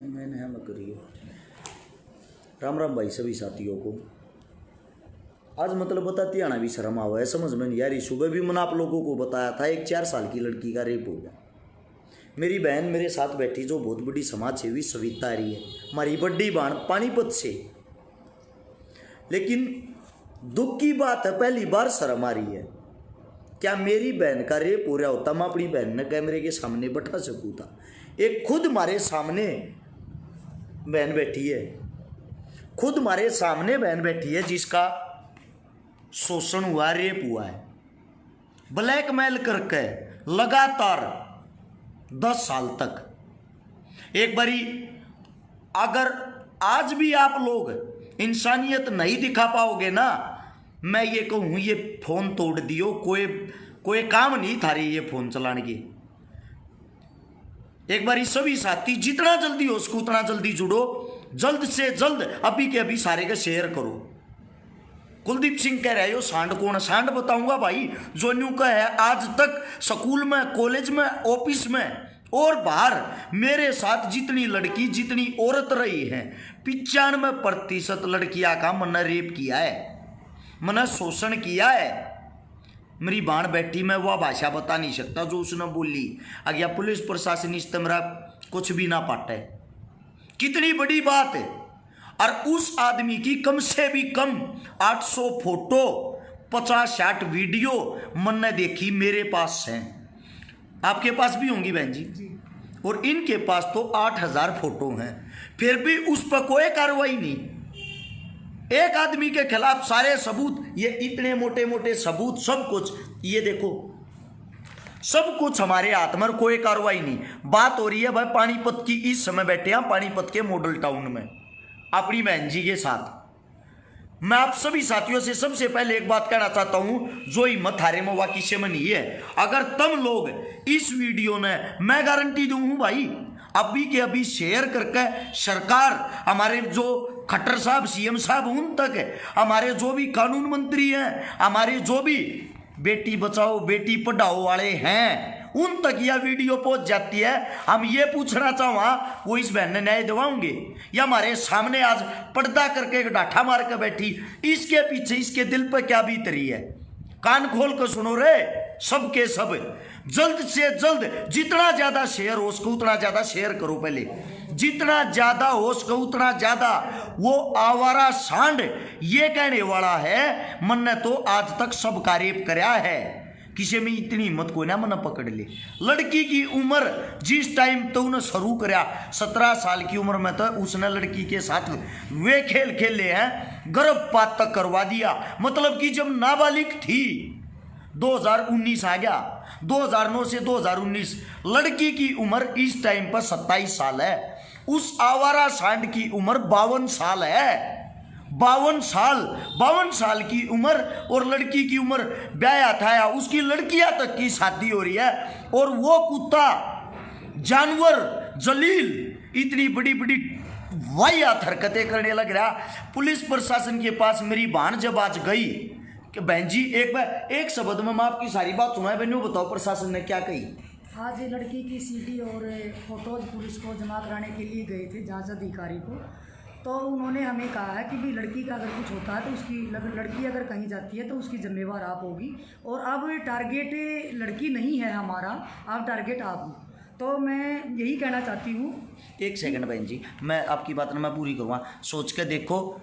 मैंने हम करिए। राम राम भाई सभी साथियों को। आज मतलब बताती आना भी शर्म आवा है, समझ में नहीं आ रही। सुबह भी मैंने आप लोगों को बताया था, एक 4 साल की लड़की का रेप हो गया। मेरी बहन मेरे साथ बैठी जो बहुत बड़ी समाज सेवी सविता आ रही है, हमारी बड़ी बहन पानीपत से। लेकिन दुख की बात है, पहली बार शर्म आ रही है। क्या मेरी बहन का रेप हो रहा होता मैं अपनी बहन ने कैमरे के सामने बैठा सकूँ था? एक खुद हमारे सामने बहन बैठी है, खुद हमारे सामने बहन बैठी है जिसका शोषण हुआ, रेप हुआ है, ब्लैकमेल करके लगातार 10 साल तक। एक बारी अगर आज भी आप लोग इंसानियत नहीं दिखा पाओगे ना, मैं ये कहूँ ये फोन तोड़ दियो, कोई काम नहीं था रही ये फोन चलाने की। एक बारी सभी साथी जितना जल्दी हो सको उतना जल्दी जुड़ो, जल्द से जल्द अभी के अभी सारे का शेयर करो। कुलदीप सिंह कह रहे हो सांड कौन? सांड बताऊंगा भाई, जो न्यू का है आज तक स्कूल में, कॉलेज में, ऑफिस में और बाहर मेरे साथ जितनी लड़की जितनी औरत रही है, 95% लड़कियां का मैंने रेप किया है, मैंने शोषण किया है। मेरी बाण बैठी, मैं वह भाषा बता नहीं सकता जो उसने बोली। अगर पुलिस प्रशासन इस तरह कुछ भी ना पाटे, कितनी बड़ी बात है। और उस आदमी की कम से भी कम 800 फोटो, 50-60 वीडियो मैंने देखी, मेरे पास हैं, आपके पास भी होंगी बहन जी। और इनके पास तो 8000 फोटो हैं, फिर भी उस पर कोई कार्रवाई नहीं। एक आदमी के खिलाफ सारे सबूत, ये इतने मोटे मोटे सबूत, सब कुछ ये देखो, सब कुछ हमारे हाथ में, कोई कार्रवाई नहीं। बात हो रही है भाई पानीपत की, इस समय बैठे हैं पानीपत के मॉडल टाउन में अपनी बहन जी के साथ। मैं आप सभी साथियों से सबसे पहले एक बात कहना चाहता हूं, जो हिम्मत हारे में वाकई से में नहीं है। अगर तुम लोग इस वीडियो ने, मैं गारंटी दूं हूं भाई, अभी के अभी शेयर करके सरकार, हमारे जो खट्टर साहब सीएम साहब उन तक, हमारे जो भी कानून मंत्री हैं, हमारे जो भी बेटी बचाओ बेटी पढ़ाओ वाले हैं, उन तक यह वीडियो पहुंच जाती है। हम ये पूछना चाहूँगा, वो इस बहन ने न्याय दिवाओगे या हमारे सामने आज पर्दा करके एक डाठा मार कर बैठी, इसके पीछे इसके दिल पर क्या बीत रही है? कान खोल कर सुनो रे सबके सब। जल्द से जल्द जितना ज्यादा शेयर हो सके उतना ज्यादा शेयर करो, पहले जितना ज्यादा हो सके उतना ज्यादा। वो आवारा सांड ये कहने वाला है मैंने तो आज तक सबका रेप कराया है, किसी में इतनी हिम्मत कोई ना मना पकड़ ले। लड़की की उम्र जिस टाइम तो उन्हें शुरू करा 17 साल की उम्र में, तो उसने लड़की के साथ वे खेल खेले हैं, गर्भपात तक करवा दिया। मतलब कि जब नाबालिग थी, 2019 आ गया, 2009 से 2019, लड़की की उम्र इस टाइम पर 27 साल है, उस आवारा सांड की उम्र 52 साल है। 52 साल की उम्र, और लड़की की उम्र ब्याया था, उसकी लड़कियां तक की शादी हो रही है। और वो कुत्ता जानवर जलील इतनी बड़ी बड़ी वाहियात हरकतें करने लग रहा। पुलिस प्रशासन के पास मेरी बहन जब आज गई कि बहन जी एक शब्द में मैं आपकी सारी बात सुनाए, बहनों बताओ प्रशासन ने क्या कही? आज लड़की की सीडी और फोटोज पुलिस को जमा कराने के लिए गए थे जांच अधिकारी को, तो उन्होंने हमें कहा है कि भाई लड़की का अगर कुछ होता है तो उसकी, लड़की अगर कहीं जाती है तो उसकी जिम्मेवार आप होगी, और अब टारगेट लड़की नहीं है हमारा, अब टारगेट आप हो। तो मैं यही कहना चाहती हूँ। एक सेकंड बहन जी, मैं आपकी बात ना मैं पूरी करूँगा। सोच के देखो,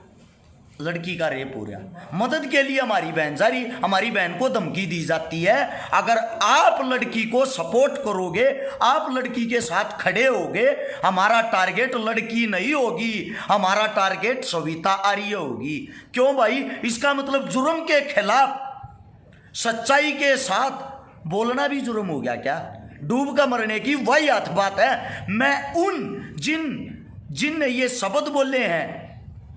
लड़की का रेप हो रहा, मदद के लिए हमारी बहन जा रही, हमारी बहन को धमकी दी जाती है। अगर आप लड़की को सपोर्ट करोगे, आप लड़की के साथ खड़े होगे, हमारा टारगेट लड़की नहीं होगी, हमारा टारगेट सविता आर्य होगी। क्यों भाई? इसका मतलब जुर्म के खिलाफ सच्चाई के साथ बोलना भी जुर्म हो गया क्या? डूब कर मरने की वही अर्थ बात है। मैं उन जिन ने ये शब्द बोले हैं,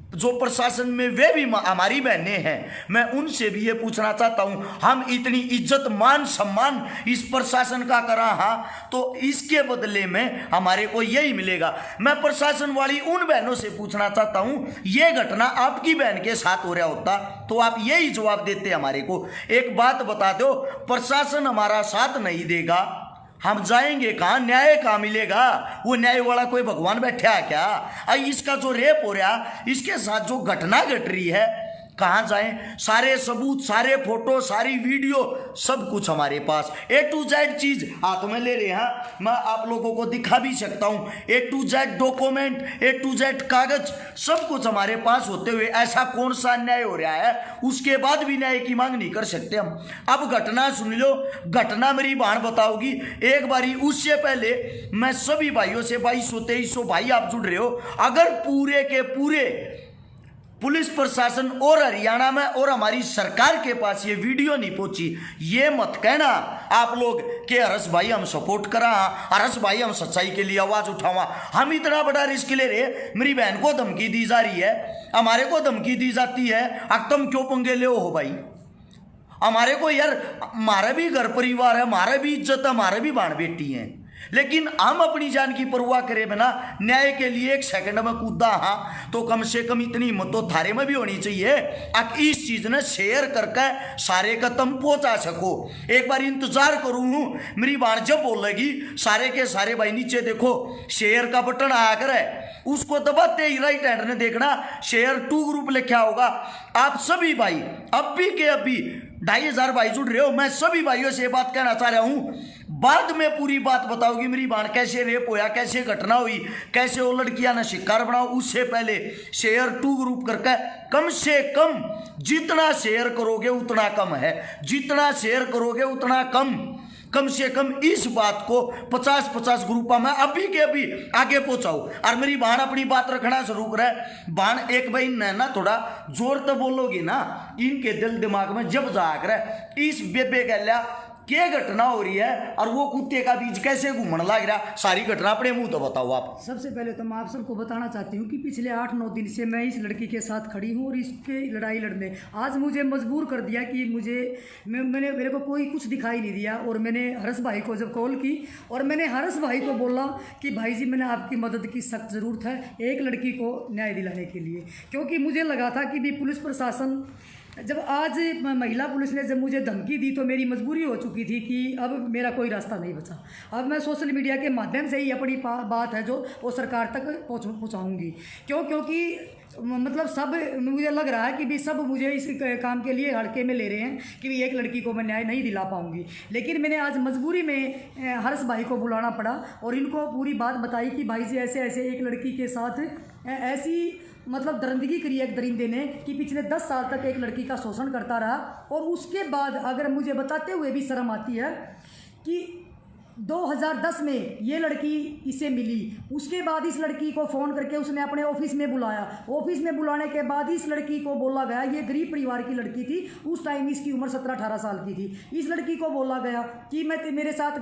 जो प्रशासन में वे भी हमारी बहनें हैं, मैं उनसे भी ये पूछना चाहता हूं, हम इतनी इज्जत मान सम्मान इस प्रशासन का करा, हाँ, तो इसके बदले में हमारे को यही मिलेगा। मैं प्रशासन वाली उन बहनों से पूछना चाहता हूं, ये घटना आपकी बहन के साथ हो रहा होता तो आप यही जवाब देते हमारे को। एक बात बता दो, प्रशासन हमारा साथ नहीं देगा हम जाएंगे कहाँ, न्याय कहाँ मिलेगा? वो न्याय वाला कोई भगवान बैठा है क्या? इसका जो रेप हो रहा, इसके साथ जो घटना घट रही है, कहाँ जाएं? सारे सबूत, सारे फोटो, सारी वीडियो, सब कुछ हमारे पास A to Z चीज हाथ में ले रहे हैं। मैं आप लोगों को दिखा भी सकता हूँ A to Z document, A to Z कागज, सब कुछ हमारे पास होते हुए ऐसा कौन सा अन्याय हो रहा है, उसके बाद भी न्याय की मांग नहीं कर सकते हम? अब घटना सुन लो, घटना मेरी बहन बताओगी एक बारी। उससे पहले मैं सभी भाइयों से, 2200-2300 भाई आप जुड़ रहे हो, अगर पूरे के पूरे पुलिस प्रशासन और हरियाणा में और हमारी सरकार के पास ये वीडियो नहीं पहुंची, ये मत कहना आप लोग कि हरस भाई हम सपोर्ट करा, हरस भाई हम सच्चाई के लिए आवाज उठावा। हम इतना बड़ा रिस्क ले रहे, मेरी बहन को धमकी दी जा रही है, हमारे को धमकी दी जाती है, अब तुम क्यों पंगे ले हो भाई? हमारे को यार, हमारा भी घर परिवार है, हमारा भी इज्जत है, हमारे भी बाण बेटी हैं, लेकिन हम अपनी जान की परवाह करे बिना न्याय के लिए एक सेकंड में कूदा, हाँ, तो कम से कम इतनी हिम्मत तो थारे में भी होनी चाहिए अब इस चीज ने शेयर करके सारे का तुम पहुंचा सको। एक बार इंतजार करूँ, मेरी बात जब बोलेगी सारे के सारे भाई नीचे देखो शेयर का बटन आया करे, उसको दबाते ही राइट हैंड ने देखना शेयर टू ग्रुप लिखा होगा। आप सभी भाई अब भी के अभी 2500 भाई जुड़ रहे हो, मैं सभी भाइयों से बात कहना चाह रहा हूं, बाद में पूरी बात बताओगी मेरी बहन कैसे रेप होया, कैसे घटना हुई, कैसे वो लड़कियां ने शिकार बनाओ। उससे पहले शेयर टू ग्रुप करके कम से कम जितना शेयर करोगे उतना कम है, जितना शेयर करोगे उतना कम से कम इस बात को 50-50 ग्रुपों में अभी के अभी आगे पहुंचाओ। और मेरी बहन अपनी बात रखना शुरू करे, बहन एक भाई ना थोड़ा जोर तो बोलोगी ना, इनके दिल दिमाग में जब जाग रहा है इस बेबे गैल्या क्या घटना हो रही है और वो कुत्ते का बीज कैसे घूमने लग रहा, सारी घटना अपने मुंह तो बताओ आप। सबसे पहले तो मैं आप सबको बताना चाहती हूँ कि पिछले 8-9 दिन से मैं इस लड़की के साथ खड़ी हूँ और इसके लड़ाई लड़ने आज मुझे मजबूर कर दिया कि मेरे को कोई कुछ दिखाई नहीं दिया। और मैंने हरस भाई को जब कॉल की और मैंने हरस भाई को बोला कि भाई जी मैंने आपकी मदद की सख्त ज़रूरत है एक लड़की को न्याय दिलाने के लिए, क्योंकि मुझे लगा था कि भी पुलिस प्रशासन जब आज महिला पुलिस ने जब मुझे धमकी दी तो मेरी मजबूरी हो चुकी थी कि अब मेरा कोई रास्ता नहीं बचा। अब मैं सोशल मीडिया के माध्यम से ही अपनी बात है जो वो सरकार तक पहुंचाऊंगी। क्योंकि मतलब सब मुझे लग रहा है कि भी सब मुझे इस काम के लिए हल्के में ले रहे हैं कि भी एक लड़की को मैं न्याय नहीं दिला पाऊंगी। लेकिन मैंने आज मजबूरी में हर्ष भाई को बुलाना पड़ा और इनको पूरी बात बताई कि भाई जी ऐसे ऐसे एक लड़की के साथ ऐसी मतलब दरिंदगी करी एक दरिंदे ने कि पिछले 10 साल तक एक लड़की का शोषण करता रहा। और उसके बाद अगर मुझे बताते हुए भी शर्म आती है कि 2010 में ये लड़की इसे मिली, उसके बाद इस लड़की को फ़ोन करके उसने अपने ऑफिस में बुलाया। ऑफिस में बुलाने के बाद इस लड़की को बोला गया, ये गरीब परिवार की लड़की थी, उस टाइम इसकी उम्र 17-18 साल की थी। इस लड़की को बोला गया कि मैं मेरे साथ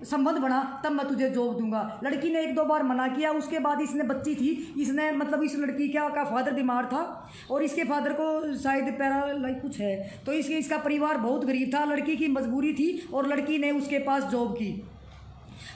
संबंध बना तब मैं तुझे जॉब दूंगा। लड़की ने 1-2 बार मना किया। उसके बाद इसने बच्ची थी, इसने मतलब इस लड़की का फादर बीमार था और इसके फादर को शायद पैरालाइज कुछ है, तो इसका परिवार बहुत गरीब था। लड़की की मजबूरी थी और लड़की ने उसके पास जॉब की।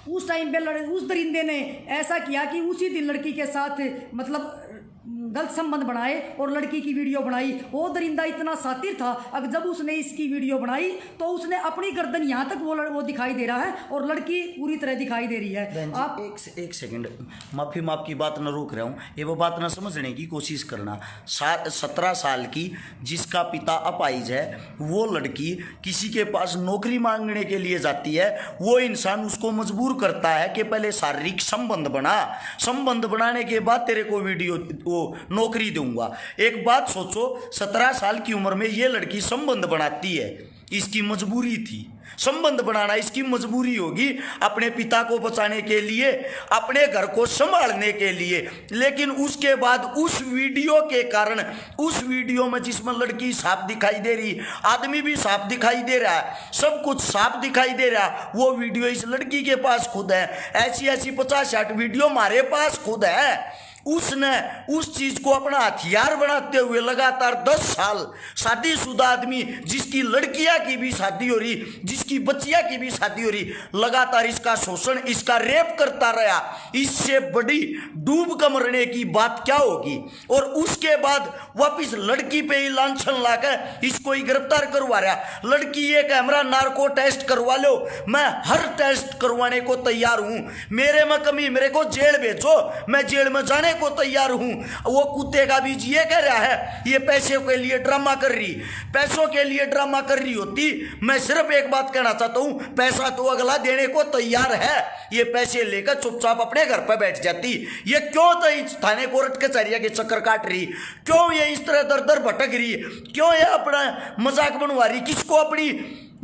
उस टाइम पे उस दरिंदे ने ऐसा किया कि उसी दिन लड़की के साथ मतलब गलत संबंध बनाए और लड़की की वीडियो बनाई। वो दरिंदा इतना सातिर था, अब जब उसने इसकी वीडियो बनाई तो उसने अपनी गर्दन यहाँ तक वो दिखाई दे रहा है और लड़की पूरी तरह दिखाई दे रही है। आप एक सेकंड माफी की बात न रोक रहा हूँ, ये वो बात न समझने की कोशिश करना। 17 साल की जिसका पिता अपाहिज है वो लड़की किसी के पास नौकरी मांगने के लिए जाती है, वो इंसान उसको मजबूर करता है कि पहले शारीरिक संबंध बनाने के बाद तेरे को वीडियो वो नौकरी दूंगा। एक बात सोचो, 17 साल की उम्र में ये लड़की संबंध बनाती है, इसकी मजबूरी थी संबंध बनाना, इसकी मजबूरी होगी अपने पिता को बचाने के लिए, अपने घर को संभालने के लिए। लेकिन उसके बाद उस वीडियो के कारण, उस वीडियो में जिसमें लड़की साफ दिखाई दे रही, आदमी भी साफ दिखाई दे रहा है, सब कुछ साफ दिखाई दे रहा, वो वीडियो इस लड़की के पास खुद है। ऐसी 50-60 वीडियो हमारे पास खुद है। उसने उस चीज को अपना हथियार बनाते हुए लगातार 10 साल शादीशुदा आदमी, जिसकी लड़कियां की भी शादी हो रही, जिसकी बच्चियां की भी शादी हो रही, लगातार इसका शोषण, इसका रेप करता रहा। इससे बड़ी डूब कर मरने की बात क्या होगी। और उसके बाद वापिस लड़की पे ही लांछन लाकर इसको ही गिरफ्तार करवा रहा। लड़की ये कैमरा नार्को टेस्ट करवा लो, मैं हर टेस्ट करवाने को तैयार हूं, मेरे में कमी, मेरे को जेल भेजो, मैं जेल में जाने को तैयार हूं। वो कुत्ते का बीज ये कह रहा है ये पैसे के लिए ड्रामा कर रही, पैसों के लिए ड्रामा कर रही होती। मैं सिर्फ एक बात कहना चाहता हूं, पैसा तो अगला देने को तैयार है, ये पैसे लेकर चुपचाप अपने घर पर बैठ जाती। ये क्यों तो थाने कोर्ट कचहरिया के चक्कर काट रही, क्यों ये इस तरह दर दर भटक रही, क्यों ये अपना मजाक बनवा रही, किसको अपनी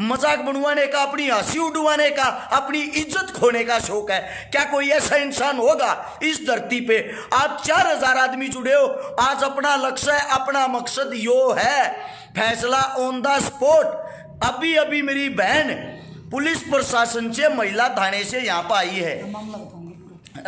मजाक बनवाने का, अपनी हंसी उड़वाने का, अपनी इज्जत खोने का शौक है। क्या कोई ऐसा इंसान होगा इस धरती पे। आप 4000 आदमी जुड़े हो, आज अपना लक्ष्य है, अपना मकसद यो है, फैसला ऑन द स्पॉट। अभी अभी मेरी बहन पुलिस प्रशासन से, महिला थाने से यहाँ पर आई है।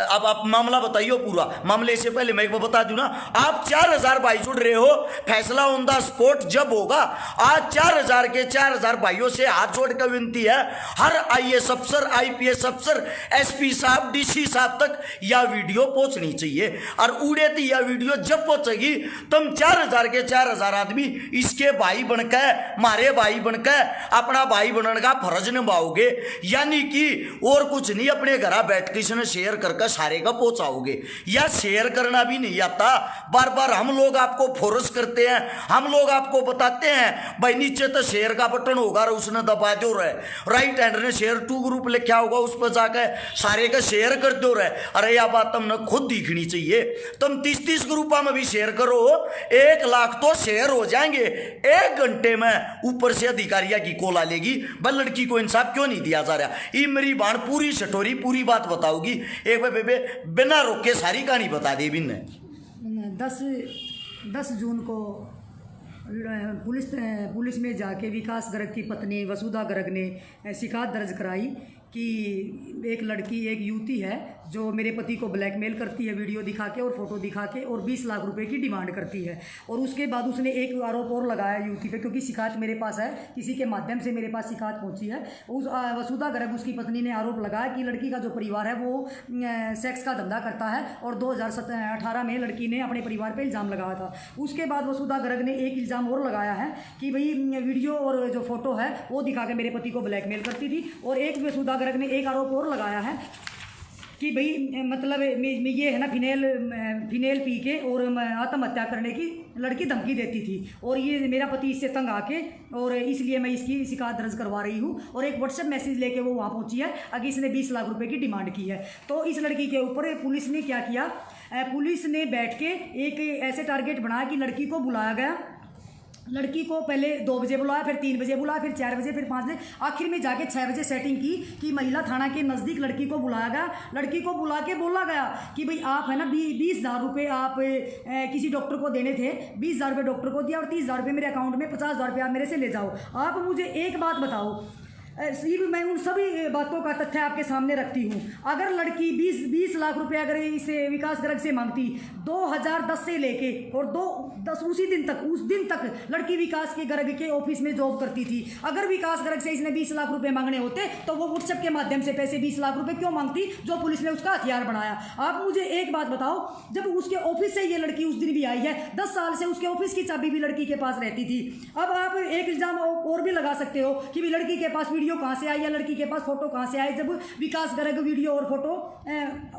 अब आप मामला बताइए पूरा। मामले से पहले मैं एक बार बता दूं ना, आप 4000 भाई जुड़ रहे हो, फैसला ऑन द स्पॉट जब होगा। आज 4000 के 4000 भाइयों से हाथ जोड़ कर विनती है, हर IAS अफसर, IPS अफसर, SP साहब, DC साहब तक यह वीडियो पहुंचनी चाहिए। और उड़े थी यह वीडियो जब पहुंचेगी, तुम 4000 के 4000 आदमी इसके भाई बनकर, मारे भाई बनकर अपना भाई बनने का फर्ज निभाओगे। यानी कि और कुछ नहीं, अपने घर बैठ के इसने शेयर करके सारे का पहुंचाओगे। या शेयर करना भी नहीं आता, बार बार हम लोग आपको फोर्स करते हैं, हम लोग आपको बताते हैं भाई नीचे तो शेयर का बटन होगा, उसने दबा दो रहे, राइट हैंड ने शेयर टू ग्रुप लिखा होगा, उस पर जाकर सारे का शेयर कर दो रहे। अरे यह बात तुमने खुद दिखनी चाहिए। तुम 30-30 ग्रुपा में भी शेयर करो, 1 लाख तो शेयर हो जाएंगे 1 घंटे में। ऊपर से अधिकारिया की कॉल लेगी, भाई लड़की को इंसाफ क्यों नहीं दिया जा रहा। ये मेरी बाण पूरी सटोरी पूरी बात बताओगी, एक बार बेबे बिना रोके सारी कहानी बता दी। बिन 10 जून को पुलिस में जाके विकास गर्ग की पत्नी वसुधा गर्ग ने शिकायत दर्ज कराई कि एक लड़की, एक युवती है जो मेरे पति को ब्लैकमेल करती है, वीडियो दिखा के और फोटो दिखा के, और 20 लाख रुपए की डिमांड करती है। और उसके बाद उसने एक आरोप और लगाया युवती पे, क्योंकि शिकायत मेरे पास है, किसी के माध्यम से मेरे पास शिकायत पहुंची है। उस वसुधा गर्ग, उसकी पत्नी ने आरोप लगाया कि लड़की का जो परिवार है वो सेक्स का धंधा करता है, और 2018 में लड़की ने अपने परिवार पर इल्ज़ाम लगाया था। उसके बाद वसुधा गर्ग ने एक इल्ज़ाम और लगाया है कि भाई वीडियो और जो फोटो है वो दिखा के मेरे पति को ब्लैकमेल करती थी। और एक वसुधा गर्ग ने एक आरोप और लगाया है कि भाई मतलब ये है ना, फिनेल पी के और आत्महत्या करने की लड़की धमकी देती थी, और ये मेरा पति इससे तंग आके, और इसलिए मैं इसकी शिकायत दर्ज करवा रही हूँ। और एक व्हाट्सएप मैसेज लेके वो वहाँ पहुँची है, अगर इसने 20 लाख रुपए की डिमांड की है। तो इस लड़की के ऊपर पुलिस ने क्या किया, पुलिस ने बैठ के एक ऐसे टारगेट बनाया कि लड़की को बुलाया गया। लड़की को पहले 2 बजे बुलाया, फिर 3 बजे बुलाया, फिर 4 बजे, फिर 5 बजे, आखिर में जाके 6 बजे सेटिंग की कि महिला थाना के नज़दीक लड़की को बुलाया गया। लड़की को बुला के बोला गया कि भाई आप है ना 20,000 रुपये आप किसी डॉक्टर को देने थे, 20,000 रुपये डॉक्टर को दिया, और 30,000 रुपये मेरे अकाउंट में, 50,000 रुपये आप मेरे से ले जाओ। आप मुझे एक बात बताओ, सिर्फ मैं उन सभी बातों का तथ्य आपके सामने रखती हूँ। अगर लड़की 20 लाख रुपए अगर इसे विकास गर्ग से मांगती, 2010 से लेके और 10 उस दिन तक लड़की विकास के गर्ग के ऑफिस में जॉब करती थी। अगर विकास गर्ग से इसने 20 लाख रुपए मांगने होते तो वो व्हाट्सएप के माध्यम से पैसे 20 लाख रुपए क्यों मांगती, जो पुलिस ने उसका हथियार बनाया। आप मुझे एक बात बताओ, जब उसके ऑफिस से ये लड़की उस दिन भी आई है, 10 साल से उसके ऑफिस की चाबी भी लड़की के पास रहती थी। अब आप एक इल्जाम और भी लगा सकते हो कि लड़की के पास वीडियो कहाँ से आई या लड़की के पास फोटो कहाँ से आई, जब विकास गर्ग वीडियो और फोटो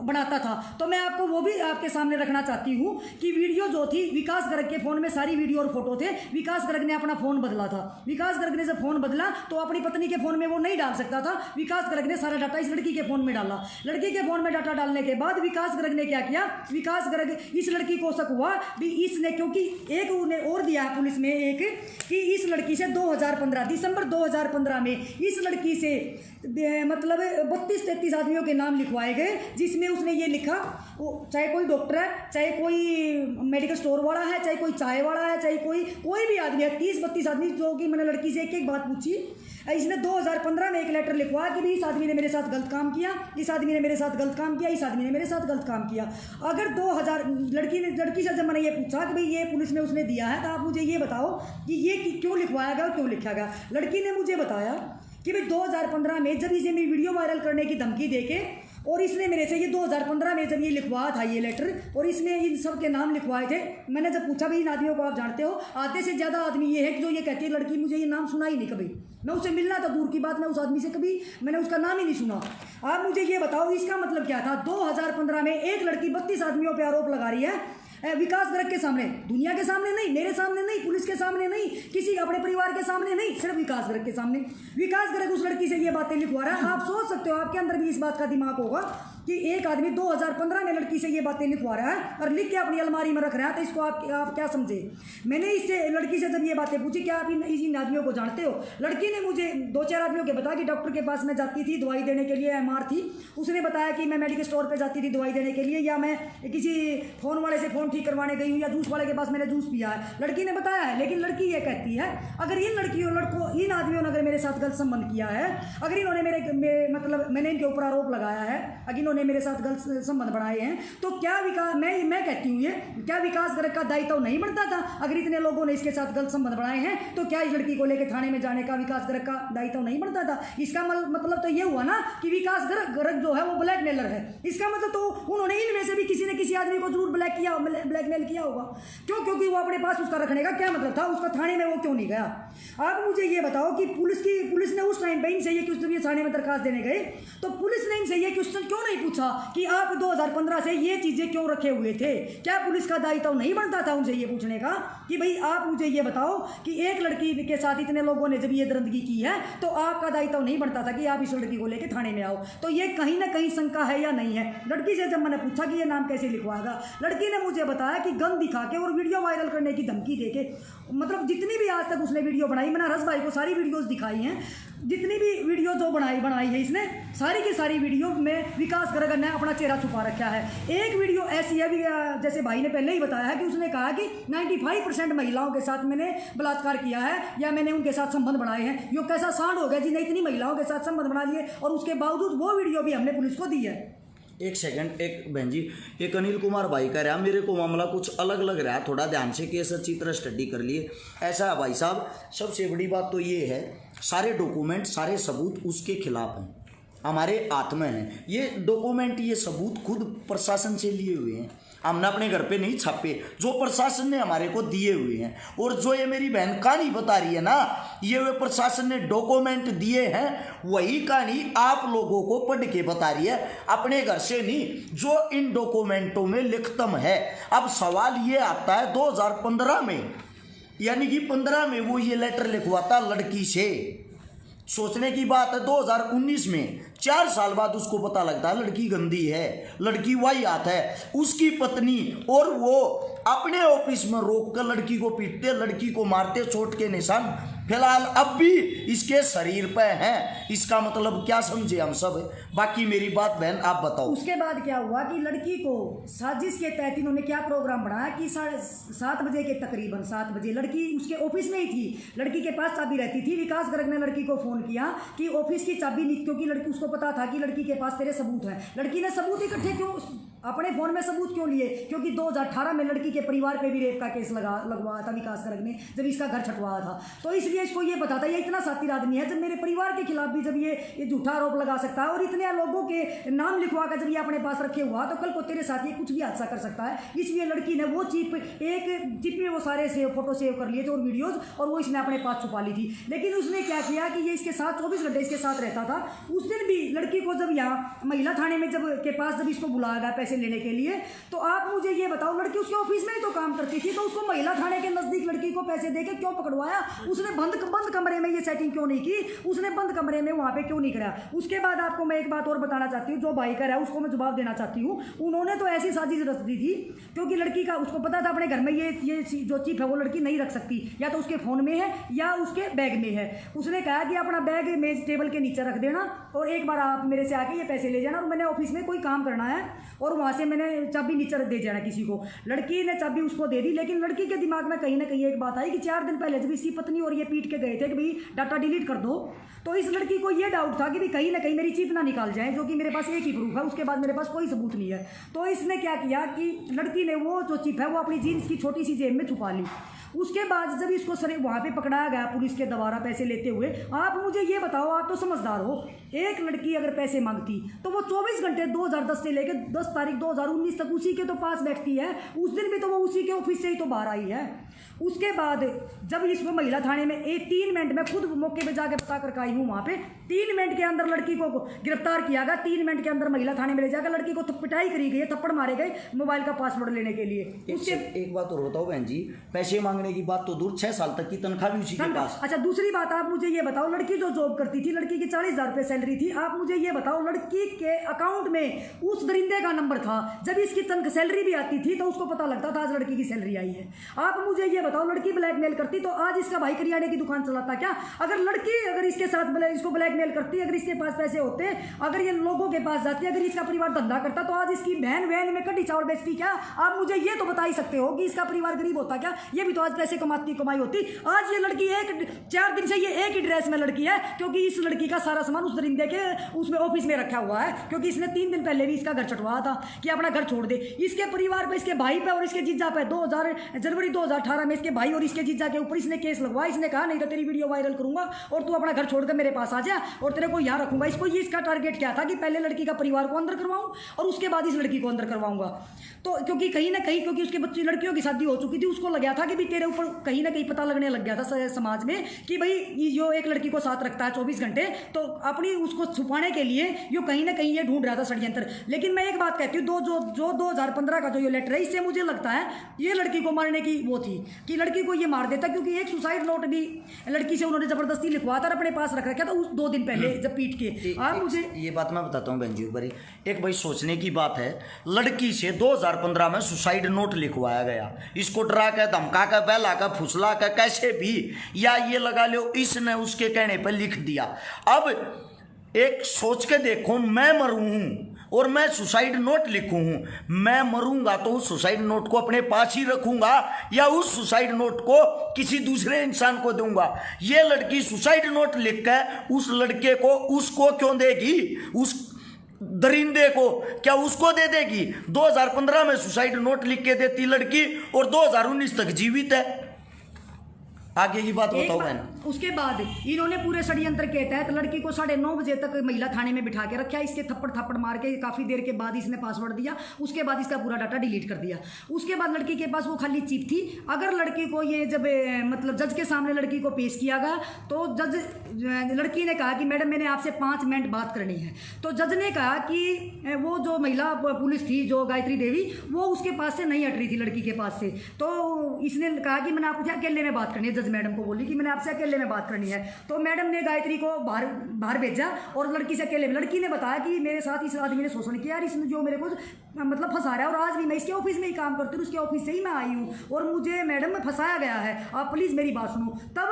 बनाता था। तो मैं आपको वो भी आपके सामने रखना चाहती हूँ कि वीडियो जो थी विकास गर्ग के फोन में सारी वीडियो और फोटो थे। विकास गर्ग ने अपना फोन बदला था। विकास गर्ग ने जब फोन बदला तो अपनी पत्नी के फोन में वो नहीं डाल सकता था। विकास गर्ग ने सारा डाटा इस लड़की के फोन में डाला। लड़की के फोन में डाटा डालने के बाद विकास गर्ग ने क्या किया, विकास गर्ग इस लड़की को शक हुआ भी इसने, क्योंकि एक उन्हें और दिया है पुलिस में एक कि इस लड़की से 2015 दिसंबर 2015 में इस लड़की से मतलब 32-33 आदमियों के नाम लिखवाए गए, जिसमें उसने ये लिखा, चाहे कोई डॉक्टर है, चाहे कोई मेडिकल स्टोर वाला है, चाहे कोई चाय वाला है, चाहे कोई भी आदमी है, 30-32 आदमी, जो कि मैंने लड़की से एक एक बात पूछी इसने 2015 में एक लेटर लिखवा कि भी इस आदमी ने मेरे साथ गलत काम किया, इस आदमी ने मेरे साथ गलत काम किया, इस आदमी ने मेरे साथ गलत काम किया। अगर 2000 लड़की से जब मैंने ये पूछा कि भाई ये पुलिस में उसने दिया है, तो आप मुझे ये बताओ कि ये क्यों लिखवाया गया और क्यों लिखा गया। लड़की ने मुझे बताया कि भाई 2015 में जब इसे मेरी वीडियो वायरल करने की धमकी देके और इसने मेरे से ये 2015 में जब ये लिखवाया था ये लेटर, और इसने इन सब के नाम लिखवाए थे। मैंने जब पूछा भी इन आदमियों को आप जानते हो, आधे से ज़्यादा आदमी ये है कि जो ये कहती है लड़की मुझे ये नाम सुना ही नहीं कभी, मैं उससे मिलना था दूर की बात, मैं उस आदमी से कभी मैंने उसका नाम ही नहीं सुना। आप मुझे ये बताओ इसका मतलब क्या था। 2015 में एक लड़की 32 आदमियों पर आरोप लगा रही है विकास गर्ग के सामने, दुनिया के सामने नहीं, मेरे सामने नहीं, पुलिस के सामने नहीं, किसी अपने परिवार के सामने नहीं, सिर्फ विकास गर्ग के सामने। विकास गर्ग उस लड़की से ये बातें लिखवा रहा है। आप सोच सकते हो, आपके अंदर भी इस बात का दिमाग होगा कि एक आदमी 2015 में लड़की से ये बातें लिखवा रहा है और लिख के अपनी अलमारी में रख रहा है, तो इसको आप क्या समझे। मैंने इससे लड़की से जब ये बातें पूछी, क्या आप इन आदमियों को जानते हो, लड़की ने मुझे 2-4 आदमियों के बताया कि डॉक्टर के पास मैं जाती थी दवाई देने के लिए, एमआर थी, उसने बताया कि मैं मेडिकल स्टोर पर जाती थी दवाई देने के लिए, या मैं किसी फ़ोन वाले से फ़ोन ठीक करवाने गई हूँ, या जूस वाले के पास मैंने जूस पिया है, लड़की ने बताया है। लेकिन लड़की ये कहती है अगर इन लड़कियों लड़कों इन आदमियों ने अगर मेरे साथ गलत संबंध किया है, अगर इन्होंने मतलब मैंने इनके ऊपर आरोप लगाया है, अगर इन्होंने मेरे साथ गलत संबंध बनाए हैं, तो क्या मैं कहती हूँ ये क्या विकास गर्ग का दायित्व नहीं बनता था। अगर इतने लोगों ने इसके साथ गलत संबंध बनाए हैं, तो क्या इस लड़की को लेकर थाने में जाने का विकास गर्ग का दायित्व नहीं बनता था। इसका मतलब तो ये हुआ ना कि विकास गर्ग जो है वो ब्लैकमेलर है। इसका मतलब तो उन्होंने इनमें से भी किसी ने किसी आदमी को जरूर ब्लैकमेल किया होगा। क्यों? क्योंकि वो अपने पास उसका रखने का क्या मतलब था, उसका थाने में वो क्यों नहीं गया। आप मुझे ये बताओ कि पुलिस ने उस टाइम पे इनसे ये कि जब ये थाने में दरखास्त देने गए, तो पुलिस ने इनसे ये क्वेश्चन क्यों नहीं पूछा कि आप 2015 से ये चीज़ें क्यों रखे हुए थे। क्या पुलिस का दायित्व नहीं बनता था उनसे ये पूछने का कि भाई आप मुझे ये बताओ कि एक लड़की के साथ इतने लोगों ने जब ये दरिंदगी की है, तो आपका दायित्व नहीं बनता था कि आप इस लड़की को लेकर थाने में आओ। तो ये कहीं ना कहीं शंका है या नहीं है। लड़की से जब मैंने पूछा कि ये नाम कैसे लिखवाएगा, लड़की ने मुझे बताया कि गन दिखा के और वीडियो वायरल करने की धमकी देके, मतलब जितनी भी आज तक उसने वीडियो बनाई, मैंने हरस भाई को सारी वीडियोस दिखाई हैं, जितनी भी वीडियो जो बनाई है इसने, सारी की सारी वीडियो में विकास गर्ग ने अपना चेहरा छुपा रखा है। एक वीडियो ऐसी है जैसे भाई ने पहले ही बताया है कि उसने कहा कि 95% महिलाओं के साथ मैंने बलात्कार किया है या मैंने उनके साथ संबंध बनाए हैं। यो कैसा सांड हो गया जिन्हें इतनी महिलाओं के साथ संबंध बना लिए, और उसके बावजूद वो वीडियो भी हमने पुलिस को दी है। एक सेकंड, एक बहन जी, एक अनिल कुमार भाई कह रहा मेरे को मामला कुछ अलग लग रहा है, थोड़ा ध्यान से केस अच्छी तरह स्टडी कर लिए। ऐसा है भाई साहब, सबसे बड़ी बात तो ये है सारे डॉक्यूमेंट सारे सबूत उसके खिलाफ हैं, हमारे हाथ में हैं। ये डॉक्यूमेंट ये सबूत खुद प्रशासन से लिए हुए हैं, हमने अपने घर पे नहीं छापे, जो प्रशासन ने हमारे को दिए हुए हैं। और जो ये मेरी बहन कहानी बता रही है ना, ये वे प्रशासन ने डॉक्यूमेंट दिए हैं, वही कहानी आप लोगों को पढ़ के बता रही है, अपने घर से नहीं, जो इन डॉक्यूमेंटों में लिखतम है। अब सवाल ये आता है 2015 में, यानी कि 15 में वो ये लेटर लिखवाता लड़की से। सोचने की बात है 2019 में 4 साल बाद उसको पता लगता है लड़की गंदी है, लड़की वाहियात है। उसकी पत्नी और वो अपने ऑफिस में रोक कर लड़की को पीटते, लड़की को मारते, चोट के निशान फिलहाल अब भी इसके शरीर पे हैं। इसका मतलब क्या समझे हम सब। बाकी मेरी बात बहन आप बताओ। उसके बाद क्या हुआ कि लड़की को साजिश के तहत इन्होंने क्या प्रोग्राम बनाया कि 7:30 बजे के तकरीबन 7 बजे लड़की उसके ऑफिस में ही थी, लड़की के पास चाबी रहती थी। विकास गर्ग ने लड़की को फोन किया कि ऑफिस की चाबी नहीं, क्योंकि लड़की उसको पता था कि लड़की के पास तेरे सबूत हैं। लड़की ने सबूत इकट्ठे क्यों अपने फोन में सबूत क्यों लिए, क्योंकि 2018 में लड़की के परिवार पे भी रेप का केस लगवाया था विकास गर्ग ने, जब इसका घर छटवाया था। तो इसलिए इसको ये पता था ये इतना सातिर आदमी है, जब मेरे परिवार के खिलाफ भी जब ये झूठा आरोप लगा सकता है और इतने लोगों के नाम लिखवा कर जब ये अपने पास रखे हुआ, तो कल को तेरे साथ ये कुछ भी हादसा कर सकता है। इसलिए लड़की ने वो चिप में वो सारे फोटो सेव कर लिए थे और वीडियोज, और वो इसने अपने पास छुपा ली थी। लेकिन उसने क्या किया कि ये इसके साथ 24 घंटे इसके साथ रहता था। उस दिन भी लड़की को जब यहाँ महिला थाने में जब इसको बुलाया गया पैसे लेने के लिए, तो आप मुझे ये बताओ, लड़की उसके ऑफिस में ही तो काम करती थी, तो उसको महिला थाने के नजदीक लड़की को पैसे देके क्यों पकड़वाया? उसने बंद कमरे में ये सेटिंग क्यों नहीं की? उसने बंद कमरे में वहां पे क्यों नहीं कराया? उसके बाद आपको मैं एक बात और बताना चाहती हूँ, जो भाई का है उसको मैं जवाब देना चाहती हूँ। उन्होंने तो ऐसी साजिश रच दी थी, क्योंकि लड़की का उसको पता था अपने घर में ये जो चिप है वो लड़की नहीं रख सकती, या तो उसके फोन में है या उसके बैग में है। उसने कहा कि अपना बैग मेज टेबल के नीचे रख देना और एक बार आप मेरे से आके ये पैसे ले जाना, और मैंने ऑफिस में कोई काम करना है और वहाँ से मैंने चाबी नीचे दे जाना किसी को, लड़की ने चाबी उसको दे दी। लेकिन लड़की के दिमाग में कहीं ना कहीं एक बात आई कि 4 दिन पहले जब इसकी पत्नी और ये पीट के गए थे कि भाई डाटा डिलीट कर दो, तो इस लड़की को ये डाउट था कि भाई कहीं ना कहीं मेरी चिप ना निकाल जाए, जो कि मेरे पास एक ही प्रूफ है, उसके बाद मेरे पास कोई सबूत नहीं है। तो इसने क्या किया कि लड़की ने वो जो चिप है वो अपनी जीन्स की छोटी सी जेब में छुपा ली। उसके बाद जब इसको सर वहाँ पे पकड़ाया गया पुलिस के द्वारा पैसे लेते हुए, आप मुझे ये बताओ, आप तो समझदार हो, एक लड़की अगर पैसे मांगती तो वो 24 घंटे 2010 से लेकर 10 तारीख 2019 तक उसी के तो पास बैठती है। उस दिन भी तो वो उसी के ऑफिस से ही तो बाहर आई है। उसके बाद जब इसको महिला थाने में 3 मिनट में खुद मौके पे जाके पता करके आई हूँ, वहाँ पे 3 मिनट के अंदर लड़की को गिरफ्तार किया गया। 3 मिनट के अंदर महिला थाने में ले जाकर लड़की को पिटाई करी गई है, थप्पड़ मारे गए मोबाइल का पासवर्ड लेने के लिए। उससे एक बात और बताओ बहन जी, पैसे मांगने की बात तो दूर, 6 साल तक की तनख्वाह भी उसी के पास। अच्छा, दूसरी बात आप मुझे ये बताओ, लड़की जो जॉब करती थी, लड़की की 40,000 रुपये सैलरी थी। आप मुझे ये बताओ, लड़की के अकाउंट में उस दरिंदे का नंबर था। जब इसकी सैलरी भी आती थी तो उसको पता लगता था आज लड़की की सैलरी आई है। आप मुझे ये बताओ, लड़की ब्लैकमेल करती तो आज इसका भाई करियाने की दुकान चलाता क्या? अगर इसके साथ इसको ब्लैकमेल करती, अगर इसके पास पैसे होते, अगर ये लोगों के पास जाती, अगर इसका परिवार धंधा करता, तो आज इसकी बहन वहन में कड्डी चावल बेचती क्या? आप मुझे ये तो बता ही सकते हो कि इसका परिवार गरीब होता क्या? ये भी तो आज पैसे कमाई होती। आज ये लड़की 4 दिन से ये एक ही ड्रेस में लड़की है, क्योंकि इस लड़की का सारा सामान उस दरिंदे के उसमें ऑफिस में रखा हुआ है, क्योंकि इसने 3 दिन पहले भी इसका घर चटवाया था कि अपना घर छोड़ दे। इसके परिवार पे, इसके भाई पे और इसके जीजा पे जनवरी 2018 में इसके भाई और इसके जीजा के ऊपर इसने केस लगवाया। इसने कहा नहीं तो तेरी वीडियो वायरल करूंगा और तू अपना घर छोड़कर मेरे पास आ जा और तेरे को यहाँ रखूंगा। इसका टारगेट क्या था कि पहले लड़की का परिवार को अंदर करवाऊं और उसके बाद इस लड़की को अंदर करवाऊंगा। तो क्योंकि कहीं ना कहीं, क्योंकि उसके बच्चे लड़कियों की शादी हो चुकी थी, उसको लगा था कि भी तेरे ऊपर कहीं ना कहीं पता लगने लग गया था समाज में कि भाई जो एक लड़की को साथ रखता है 24 घंटे, तो अपनी उसको छुपाने के लिए यो कहीं ना कहीं ये ढूंढ रहा था षड्यंत्र। लेकिन मैं एक बात कहती हूँ, 2015 का जो ये लेटर है, इससे मुझे लगता है ये लड़की को मारने की वो थी कि लड़की को ये मार देता, क्योंकि एक सुसाइड नोट भी लड़की से उन्होंने जबरदस्ती लिखवा था और अपने पास रख रखा था उस 2 दिन पहले जब पीट के। आप मुझे ये बात मैं बताता हूँ बहन जी, एक भाई सोचने की बात है, लड़की से 2015 में सुसाइड नोट लिखवाया गया, इसको डरा कर, धमका कर, बहला कर, फुसला कर, कैसे भी, या ये लगा लो इसने उसके कहने पर लिख दिया। अब एक सोच के देखो, मैं मरूं हूं और मैं सुसाइड नोट लिखूं हूं, मैं मरूंगा तो उस सुसाइड नोट को अपने पास ही रखूंगा या उस सुसाइड नोट को किसी दूसरे इंसान को दूंगा? ये लड़की सुसाइड नोट लिख कर उस लड़के को, उसको क्यों देगी? उस दरिंदे को क्या उसको दे देगी? 2015 में सुसाइड नोट लिख के देती लड़की और 2019 तक जीवित है। आगे की बात बताओ बहन। उसके बाद इन्होंने पूरे षड्यंत्र के तहत लड़की को 9:30 बजे तक महिला थाने में बिठा के रखा। इसके थप्पड़ मार के काफ़ी देर के बाद इसने पासवर्ड दिया, उसके बाद इसका पूरा डाटा डिलीट कर दिया। उसके बाद लड़की के पास वो खाली चिप थी। अगर लड़की को ये जब मतलब जज के सामने लड़की को पेश किया गया तो लड़की ने कहा कि मैडम मैंने आपसे 5 मिनट बात करनी है। तो जज ने कहा कि वो जो महिला पुलिस थी, जो गायत्री देवी, वो उसके पास से नहीं हट रही थी लड़की के पास से। तो इसने कहा कि मैंने आपसे अकेले में बात करनी है। जज मैडम को बोली कि मैंने आपसे अकेले में बात करनी है। तो मैडम ने गायत्री को बाहर भेजा और लड़की से अकेले में। लड़की ने बताया कि मेरे साथ इस आदमी ने शोषण किया और इसने जो मेरे को मतलब फंसा रहा है, और आज भी मैं इसके ऑफिस में ही काम करती हूँ, उसके ऑफिस से ही मैं आई हूँ और मुझे मैडम में फंसाया गया है, आप प्लीज़ मेरी बात सुनो। तब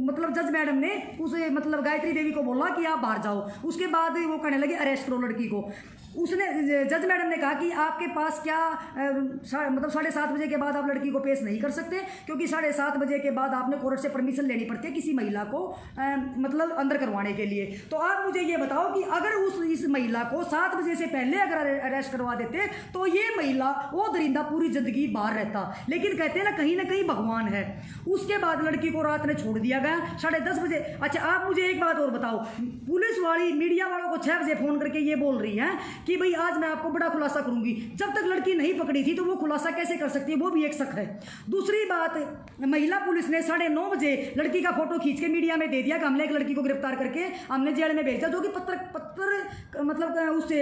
मतलब जज मैडम ने उसे मतलब गायत्री देवी को बोला कि आप बाहर जाओ। उसके बाद वो कहने लगे अरेस्ट करो लड़की को। उसने जज मैडम ने कहा कि आपके पास क्या मतलब 7:30 बजे के बाद आप लड़की को पेश नहीं कर सकते, क्योंकि 7:30 बजे के बाद आपने कोर्ट से परमिशन लेनी पड़ती है किसी महिला को मतलब अंदर करवाने के लिए। तो आप मुझे ये बताओ कि अगर इस महिला को 7 बजे से पहले अगर अरेस्ट करवा देते तो ये महिला वो दरिंदा पूरी जिंदगी बाहर रहता। लेकिन कहते हैं ना कहीं भगवान है। उसके बाद लड़की को रात में छोड़ दिया गया 10:30 बजे। अच्छा, आप मुझे एक बात और बताओ, पुलिस वाली मीडिया वालों को 6 बजे फ़ोन करके ये बोल रही है कि भाई आज मैं आपको बड़ा खुलासा करूंगी। जब तक लड़की नहीं पकड़ी थी तो वो खुलासा कैसे कर सकती है? वो भी एक शक है। दूसरी बात, महिला पुलिस ने 9:30 बजे लड़की का फोटो खींच के मीडिया में दे दिया कि हमने एक लड़की को गिरफ्तार करके हमने जेल में भेजा, जो कि पत्र मतलब उससे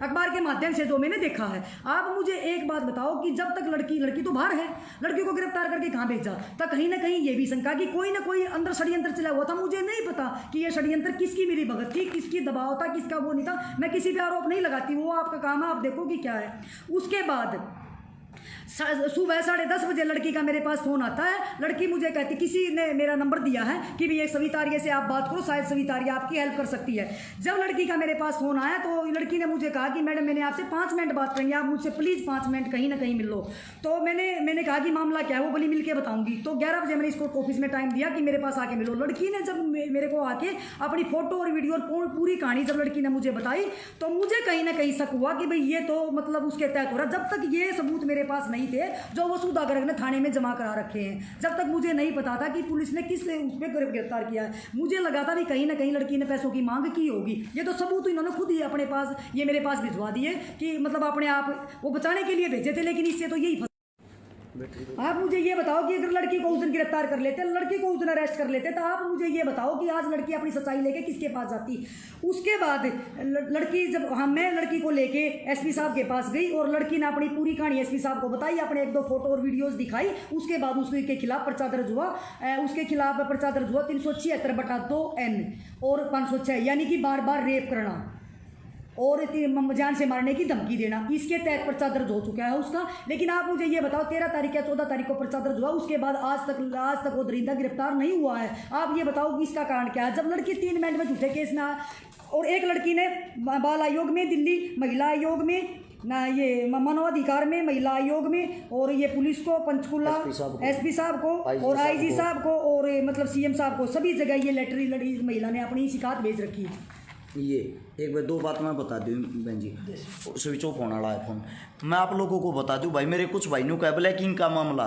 अखबार के माध्यम से जो मैंने देखा है। आप मुझे एक बात बताओ कि जब तक लड़की तो बाहर है, लड़की को गिरफ्तार करके कहाँ भेजा? तो कहीं ना कहीं ये भी शंका कि कोई ना कोई अंदर षड्यंत्र चला हुआ था। मुझे नहीं पता कि ये षड्यंत्र किसकी मेरी भगत थी, किसकी दबाव था, किसका वो नहीं था। मैं किसी पे आरोप नहीं लगाती, वो आपका काम है, आप देखो कि क्या है। उसके बाद सुबह 10:30 बजे लड़की का मेरे पास फ़ोन आता है। लड़की मुझे कहती किसी ने मेरा नंबर दिया है कि भी एक सवितारिया से आप बात करो, शायद सवितारिया आपकी हेल्प कर सकती है। जब लड़की का मेरे पास फ़ोन आया तो लड़की ने मुझे कहा कि मैडम मैंने आपसे 5 मिनट बात करनी है, आप मुझसे प्लीज़ 5 मिनट कहीं ना कहीं मिल लो। तो मैंने कहा कि मामला क्या है, वो बोली मिल के बताऊँगी। तो 11 बजे मैंने इसको ऑफिस में टाइम दिया कि मेरे पास आके मिलो। लड़की ने जब मेरे को आके अपनी फ़ोटो और वीडियो और पूरी कहानी जब लड़की ने मुझे बताई तो मुझे कहीं ना कहीं शक हुआ कि भाई ये तो मतलब उसके तहत हो रहा। जब तक ये सबूत मेरे पास नहीं थे जो वो सूदा गर्ग ने थाने में जमा करा रखे हैं, जब तक मुझे नहीं पता था कि पुलिस ने किस उस पर गिरफ्तार किया है। मुझे लगा था भी कहीं ना कहीं लड़की ने पैसों की मांग की होगी। ये तो सबूत इन्होंने खुद ही अपने पास ये मेरे पास भिजवा दिए कि मतलब अपने आप वो बचाने के लिए भेजे थे, लेकिन इससे तो यही। आप मुझे ये बताओ कि अगर लड़की को उस दिन गिरफ्तार कर लेते, लड़की को उस दिन अरेस्ट कर लेते, तो आप मुझे ये बताओ कि आज लड़की अपनी सच्चाई लेके किसके पास जाती। उसके बाद लड़की जब मैं लड़की को लेके एसपी साहब के पास गई और लड़की ने अपनी पूरी कहानी एसपी साहब को बताई, अपने 1-2 फोटो और वीडियोस दिखाई। उसके बाद उसके खिलाफ पर्चा दर्ज हुआ। उसके खिलाफ पर्चा दर्ज हुआ 376/2N और 506, यानी कि बार बार रेप करना और जान से मारने की धमकी देना, इसके तहत पर्चा दर्ज हो चुका है उसका। लेकिन आप मुझे ये बताओ 13 तारीख या 14 तारीख को पर्चा दर्ज हुआ, उसके बाद आज तक वो दरिंदा गिरफ्तार नहीं हुआ है। आप ये बताओ कि इसका कारण क्या है। जब लड़की 3 मिनट में झूठे केस में और एक लड़की ने बाल आयोग में, दिल्ली महिला आयोग में ना, ये मानवाधिकार में, महिला आयोग में, और ये पुलिस को, पंचकुला एसपी साहब को और आईजी साहब को और मतलब सीएम साहब को, सभी जगह ये लेटर लड़ी महिला ने अपनी शिकायत भेज रखी है। ये एक बार 2 बात मैं बता दूँ बहन जी, स्विच ऑफ होने वाला है फ़ोन। मैं आप लोगों को बता दूँ भाई, मेरे कुछ भाइयों का ब्लैकिंग का मामला,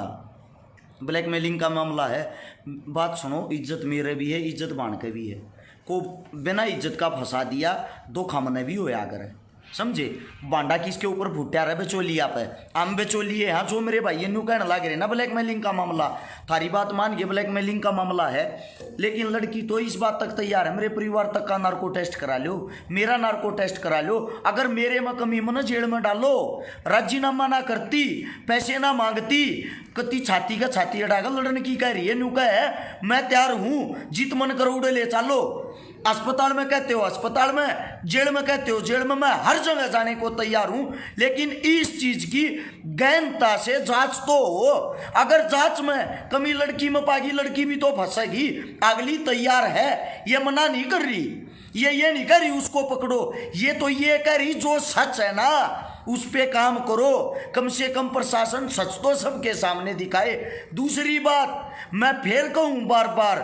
ब्लैकमेलिंग का मामला है। बात सुनो, इज्जत मेरे भी है, इज्जत बांध के भी है। को बिना इज्जत का फंसा दिया, 2 खामने भी होया करे, समझे। बांडा किसके ऊपर फुटा रहा है, बेचोलिया पे। हम बेचोलिए हाँ, जो मेरे भाई न्यू कहने लग रहे ना ब्लैकमेलिंग का मामला, थारी बात मान के ब्लैकमेलिंग का मामला है। लेकिन लड़की तो इस बात तक तैयार है, मेरे परिवार तक का नार्को टेस्ट करा लो, मेरा नार्को टेस्ट करा लो। अगर मेरे में कमी मन जेल में डालो, राजीनामा ना करती, पैसे ना मांगती, कति छाती का छाती अड़ाकर लड़ने की कह रही है। न्यू कह मैं तैयार हूँ, जीत मन करो उड़े ले चालो। अस्पताल में कहते हो अस्पताल में, जेल में कहते हो जेल में, मैं हर जगह जाने को तैयार हूं। लेकिन इस चीज की गहनता से जांच तो हो। अगर जांच में कमी लड़की में पागी, लड़की भी तो फंसेगी। अगली तैयार है, ये मना नहीं कर रही, ये नहीं कर रही उसको पकड़ो, ये तो ये कह रही जो सच है ना उस पे काम करो। कम से कम प्रशासन सच तो सबके सामने दिखाए। दूसरी बात मैं फिर कहूं बार बार,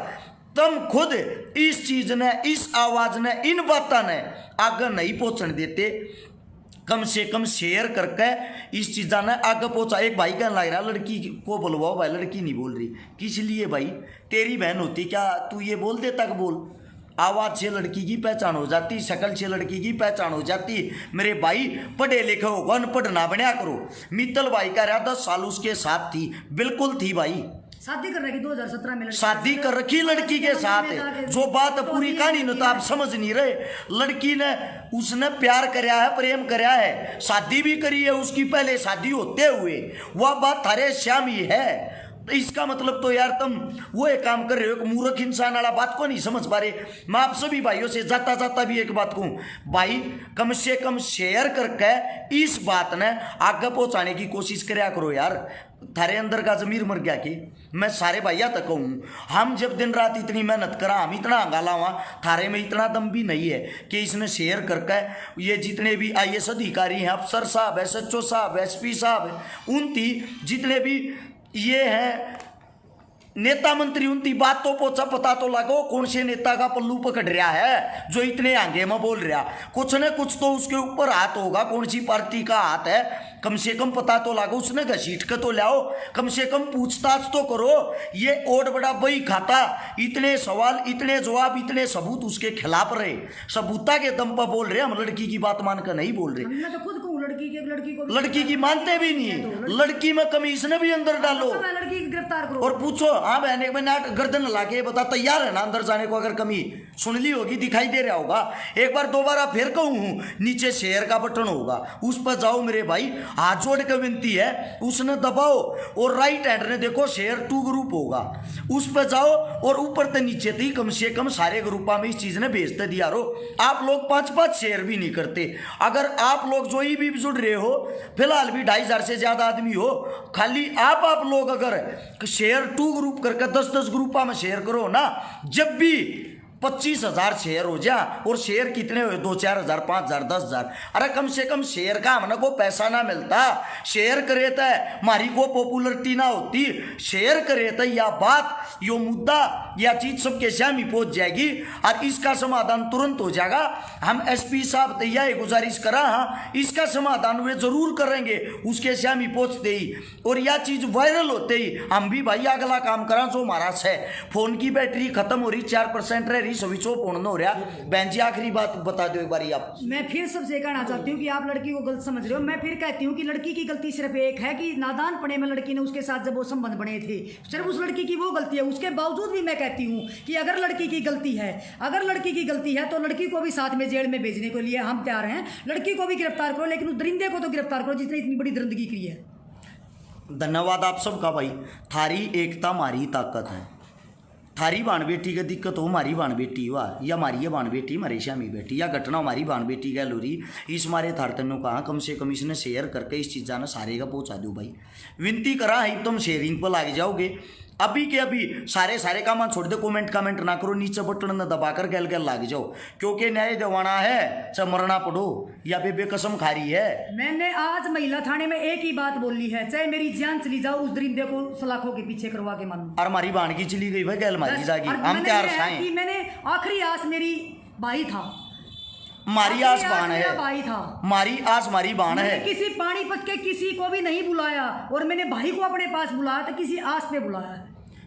तुम खुद इस चीज ने, इस आवाज ने, इन बातों ने आगे नहीं पहुंचने देते। कम से कम शेयर करके इस चीज़ा ने आगे पहुंचा। एक भाई कहने लग रहा लड़की को बुलवाओ, भाई लड़की नहीं बोल रही। किस लिए भाई, तेरी बहन होती क्या तू ये बोल दे तक बोल। आवाज़ से लड़की की पहचान हो जाती, शक्ल से लड़की की पहचान हो जाती। मेरे भाई पढ़े लिखे हो, अनपढ़ ना बना करो। मित्तल भाई कह रहा 10 साल उसके साथ थी, बिल्कुल थी भाई। शादी कर रखी 2017 में, शादी कर रखी लड़की के साथ है। जो बात पूरी कहानी न तो आप समझ नहीं रहे। लड़की ने, उसने प्यार कराया है, प्रेम कराया है, शादी भी करी है उसकी, पहले शादी होते हुए। वह बात थारे श्याम ही है। तो इसका मतलब तो यार तुम वो एक काम कर रहे हो, एक मूर्ख इंसान वाला बात को नहीं समझ पा रहे। मैं आप सभी भाइयों से जाता जाता भी एक बात कहूँ, भाई कम से कम शेयर करके इस बात ने आगे पहुँचाने की कोशिश कराया करो यार। थारे अंदर का जमीर मर गया कि मैं सारे भैया तक कहूँ, हम जब दिन रात इतनी मेहनत करा, हम इतना हंगाला हुआ, थारे में इतना दम भी नहीं है कि इसने शेयर करके ये जितने भी IAS अधिकारी हैं, अफसर साहब, SHO साहब, SP साहब, उनकी जितने भी ये है नेता मंत्री, उनकी बात तो पोछा पता तो लगो कौन से नेता का पल्लू पकड़ रहा है जो इतने आगे में बोल रहा। कुछ न कुछ तो उसके ऊपर हाथ होगा, कौन सी पार्टी का हाथ है, कम से कम पता तो लागो। उसने घसीट के तो लाओ, कम से कम पूछताछ तो करो। ये और बड़ा बही खाता, इतने सवाल, इतने जवाब, इतने सबूत उसके खिलाफ रहे, सबूता के दम पर बोल रहे। हम लड़की की बात मान कर नहीं बोल रहे। मैं तो खुद कहूँ लड़की की मानते भी नहीं है। लड़की में कमीशन भी अंदर डालो, लड़की गिरफ्तार करो और पूछो हाँ बहन, एक मिनट गर्दन ला के बता, तैयार है ना अंदर जाने को अगर कमी सुन ली होगी, दिखाई दे रहा होगा। एक बार दोबारा फिर कहूँ, नीचे शेयर का बटन होगा, उस पर जाओ मेरे भाई, हाथ जोड़ के विनती है, उसने दबाओ और राइट हैंड ने देखो शेयर 2 ग्रुप होगा, उस पर जाओ और ऊपर से नीचे तक कम से कम सारे ग्रुपा में इस चीज ने भेजते दिया रो। आप लोग 5-5 शेयर भी नहीं करते। अगर आप लोग जो ही भी जुड़ रहे हो, फिलहाल भी 2,500 से ज्यादा आदमी हो, खाली आप लोग अगर शेयर 2 ग्रुप करके 10-10 ग्रुपा में शेयर करो ना, जब भी 25,000 शेयर हो जा, और शेयर कितने हुए, 2-4 हज़ार, 5,000, 10,000, अरे कम से कम शेयर का हमने को पैसा ना मिलता, शेयर करे तो हमारी को पॉपुलरिटी ना होती, शेयर करे तो या बात, यो मुद्दा या चीज सबके सामने पहुंच जाएगी और इसका समाधान तुरंत हो जाएगा। हम एसपी साहब तो यह गुजारिश करा, हाँ इसका समाधान वे जरूर करेंगे उसके सामने पहुंचते ही, और यह चीज वायरल होते ही हम भी भाई अगला काम करा जो हमारा है। फोन की बैटरी खत्म हो रही, 4% रह रही, स्विच ऑफ होना हो रहा। बहन जी आखिरी बात बता दो एक बार आप। मैं फिर सबसे कहना चाहती हूँ कि आप लड़की को गलत समझ रहे हो। मैं फिर कहती हूँ कि लड़की की गलती सिर्फ एक है कि नादान पड़े में लड़की ने उसके साथ जब वो संबंध बने थे, सिर्फ उस लड़की की वो गलती है। उसके बावजूद भी मैं कहती हूँ कि अगर लड़की की गलती है, अगर लड़की की गलती है तो लड़की को भी साथ में जेल में भेजने के लिए हम तैयार हैं। लड़की को भी गिरफ्तार करो, लेकिन उस दरिंदे को तो गिरफ्तार करो जिसने इतनी बड़ी दरिंदगी की है। धन्यवाद आप सबका भाई। थारी एकता मारी ताकत है। थारी बाण बेटी की दिक्कत हो, हमारी बाण बेटी हुआ या हमारी ये बाण बेटी हमारी श्यामी बेटी, या घटना हमारी बाण बेटी गैल हो रही, इस मारे थारतनों कहा कम से कम इसने शेयर करके इस चीज़ जाना सारे का पहुँचा दो भाई। विनती करा है तुम शेयरिंग पर लग जाओगे, अभी के अभी सारे काम छोड़ दे, कमेंट ना करो, नीचे बटन न दबाकर गैल गैल लाग जाओ, क्योंकि न्याय दिवाना है चाहे मरना पड़ो या बेबे कसम खा रही है। मैंने आज महिला थाने में एक ही बात बोली है, चाहे मेरी जान चली जाओ, उस दरिंदे को सलाखों के पीछे करवा के मानूं। और हमारी बाण की चली गई भाई, गैल मारी जाएगी, हम क्या कि मैंने आखिरी आस मेरी भाई था, मारी आस बाण है, भाई था, मारी आस मारी बाण है। किसी पानीपत के किसी को भी नहीं बुलाया, और मैंने भाई को अपने पास बुलाया तो किसी आस पे बुलाया।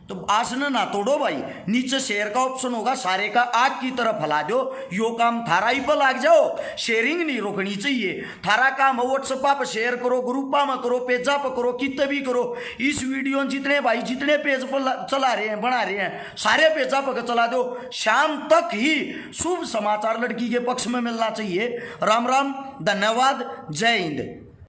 तो आसन ना तोड़ो भाई, नीचे शेयर का ऑप्शन होगा, सारे का आग की तरफ हला दो, यो काम थारा ही पर लाग जाओ। शेयरिंग नहीं रोकनी चाहिए, थारा काम व्हाट्सएप पर शेयर करो, ग्रुपा में करो, पेजा पर करो, कितने भी करो। इस वीडियो जितने भाई जितने पेज पर चला रहे हैं, बना रहे हैं, सारे पेजा पर चला दो। शाम तक ही शुभ समाचार लड़की के पक्ष में मिलना चाहिए। राम राम, धन्यवाद, जय हिंद।